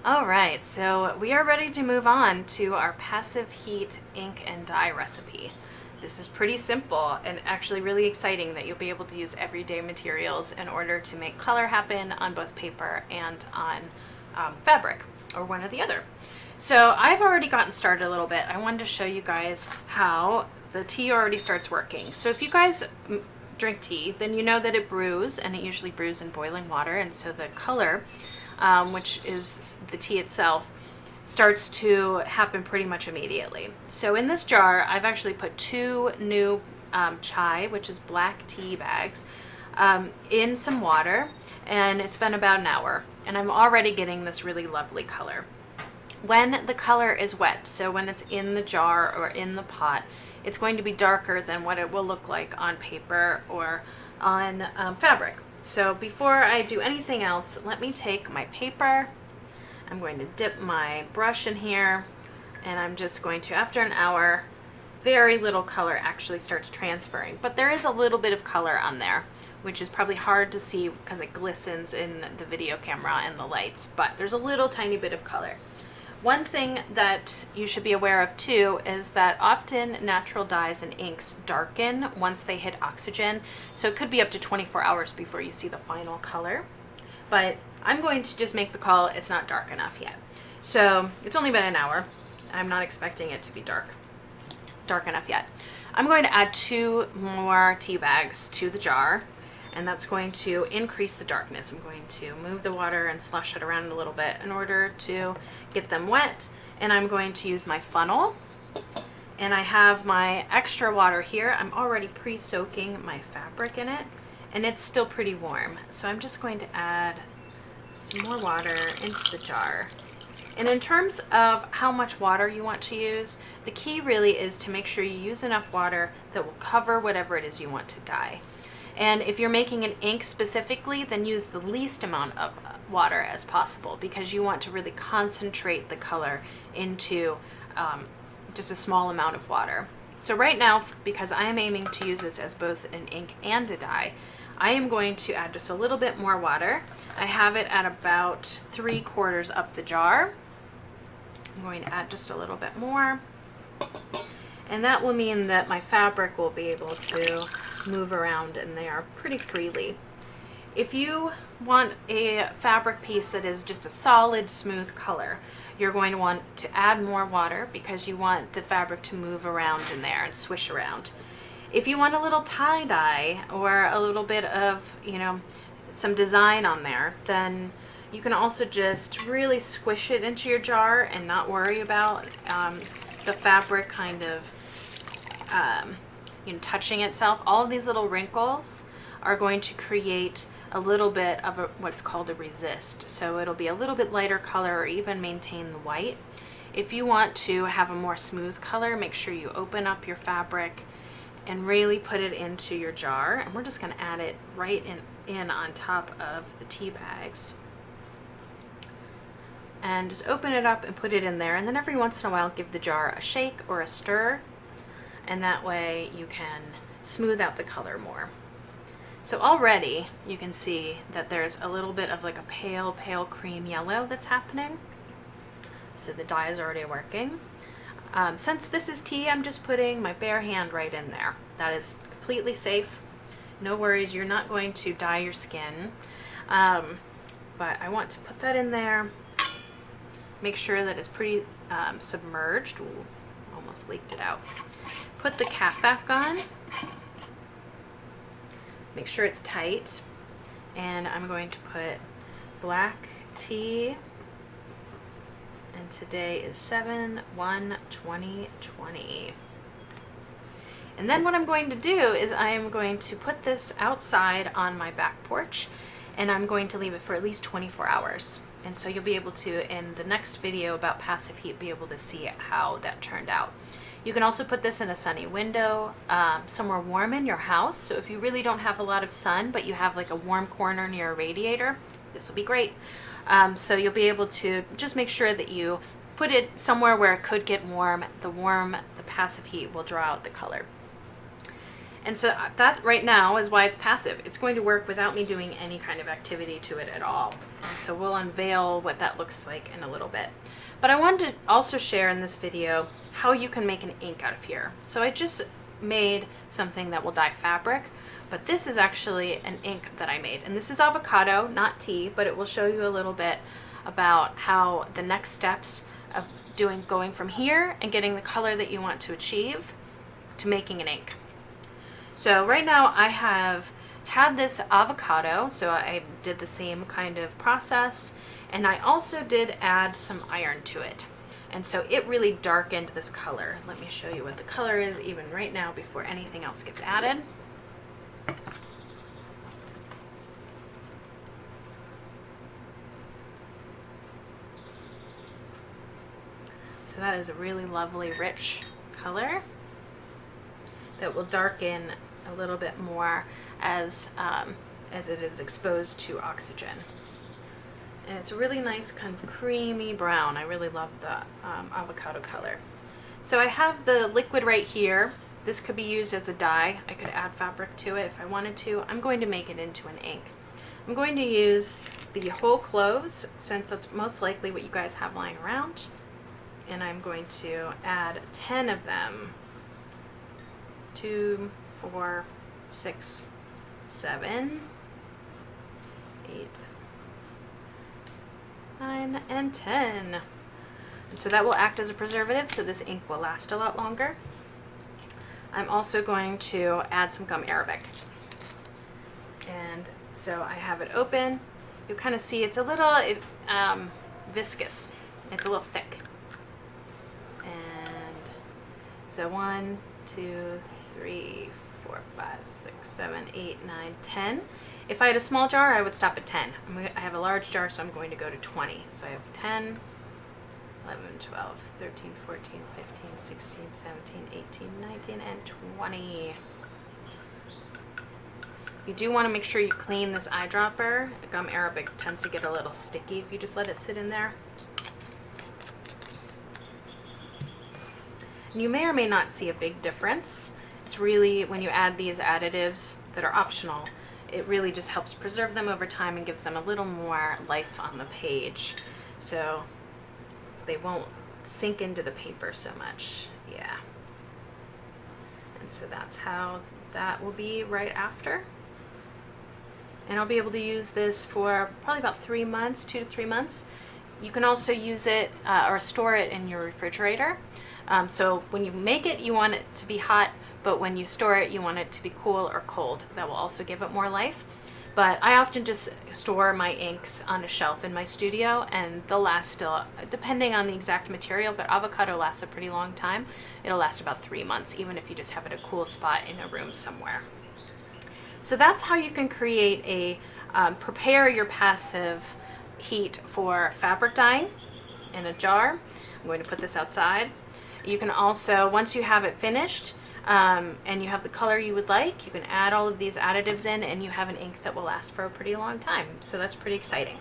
All right, so we are ready to move on to our passive heat ink and dye recipe. This is pretty simple and actually really exciting that you'll be able to use everyday materials in order to make color happen on both paper and on fabric, or one or the other. So I've already gotten started a little bit. I wanted to show you guys how the tea already starts working. So if you guys drink tea, then you know that it brews, and it usually brews in boiling water, and so the color, which is the tea itself, starts to happen pretty much immediately. So in this jar, I've actually put two new chai, which is black tea bags, in some water, and it's been about an hour, and I'm already getting this really lovely color. When the color is wet, so when it's in the jar or in the pot, it's going to be darker than what it will look like on paper or on fabric. So before I do anything else, let me take my paper. I'm going to dip my brush in here, and I'm just going to, after an hour, very little color actually starts transferring, but there is a little bit of color on there, which is probably hard to see because it glistens in the video camera and the lights, but there's a little tiny bit of color. One thing that you should be aware of too is that often natural dyes and inks darken once they hit oxygen, so it could be up to 24 hours before you see the final color. But I'm going to just make the call, it's not dark enough yet. So it's only been an hour. I'm not expecting it to be dark enough yet. I'm going to add 2 more tea bags to the jar, and that's going to increase the darkness. I'm going to move the water and slush it around a little bit in order to get them wet, and I'm going to use my funnel, and I have my extra water here. I'm already pre-soaking my fabric in it, and it's still pretty warm, so I'm just going to add some more water into the jar. And in terms of how much water you want to use, the key really is to make sure you use enough water that will cover whatever it is you want to dye. And if you're making an ink specifically, then use the least amount of water as possible, because you want to really concentrate the color into just a small amount of water. So right now, because I am aiming to use this as both an ink and a dye, I am going to add just a little bit more water. I have it at about 3/4 up the jar. I'm going to add just a little bit more, and that will mean that my fabric will be able to move around in there pretty freely. If you want a fabric piece that is just a solid, smooth color, you're going to want to add more water because you want the fabric to move around in there and swish around. If you want a little tie-dye or a little bit of, some design on there, then you can also just really squish it into your jar and not worry about the fabric kind of touching itself. All of these little wrinkles are going to create a little bit of what's called a resist. So it'll be a little bit lighter color or even maintain the white. If you want to have a more smooth color, make sure you open up your fabric and really put it into your jar. And we're just going to add it right in on top of the tea bags. And just open it up and put it in there. And then every once in a while, give the jar a shake or a stir. And that way you can smooth out the color more. So already you can see that there's a little bit of like a pale cream yellow that's happening. So the dye is already working. Since this is tea, I'm just putting my bare hand right in there. That is completely safe. No worries, you're not going to dye your skin. But I want to put that in there. Make sure that it's pretty submerged. Ooh, almost leaked it out. Put the cap back on. Make sure it's tight. And I'm going to put black tea. And today is 7/1/2020. And then what I'm going to do is I am going to put this outside on my back porch, and I'm going to leave it for at least 24 hours. And so you'll be able to, in the next video about passive heat, be able to see how that turned out. You can also put this in a sunny window, somewhere warm in your house. So if you really don't have a lot of sun, but you have like a warm corner near a radiator, this will be great. So you'll be able to just make sure that you put it somewhere where it could get warm. The passive heat will draw out the color. And so that right now is why it's passive. It's going to work without me doing any kind of activity to it at all. And so we'll unveil what that looks like in a little bit. But I wanted to also share in this video how you can make an ink out of here. So I just made something that will dye fabric, but this is actually an ink that I made. And this is avocado, not tea, but it will show you a little bit about how the next steps of going from here and getting the color that you want to achieve to making an ink. So right now I have had this avocado, so I did the same kind of process, and I also did add some iron to it. And so it really darkened this color. Let me show you what the color is even right now before anything else gets added. So that is a really lovely, rich color that will darken a little bit more as it is exposed to oxygen. And it's a really nice kind of creamy brown. I really love the avocado color. So I have the liquid right here. This could be used as a dye. I could add fabric to it if I wanted to. I'm going to make it into an ink. I'm going to use the whole cloves, since that's most likely what you guys have lying around. And I'm going to add 10 of them. 2, 4, 6, 7, 8, 9, and 10. And so that will act as a preservative, so this ink will last a lot longer. I'm also going to add some gum arabic. And so I have it open. You kind of see it's a little viscous. It's a little thick. And so 1, 2, 3, 4, 5, 6, 7, 8, 9, 10. If I had a small jar, I would stop at 10. I have a large jar, so I'm going to go to 20. So I have 10, 11, 12, 13, 14, 15, 16, 17, 18, 19, and 20. You do want to make sure you clean this eyedropper. Gum arabic tends to get a little sticky if you just let it sit in there. And you may or may not see a big difference. It's really, when you add these additives that are optional, it really just helps preserve them over time and gives them a little more life on the page. So they won't sink into the paper so much. Yeah. And so that's how that will be right after. And I'll be able to use this for probably about 3 months, 2 to 3 months. You can also use it or store it in your refrigerator. So when you make it, you want it to be hot, but when you store it, you want it to be cool or cold. That will also give it more life. But I often just store my inks on a shelf in my studio, and they'll last still, depending on the exact material, but avocado lasts a pretty long time. It'll last about 3 months, even if you just have it a cool spot in a room somewhere. So that's how you can create a, prepare your passive heat for fabric dyeing in a jar. I'm going to put this outside. You can also, once you have it finished and you have the color you would like, you can add all of these additives in and you have an ink that will last for a pretty long time. So that's pretty exciting.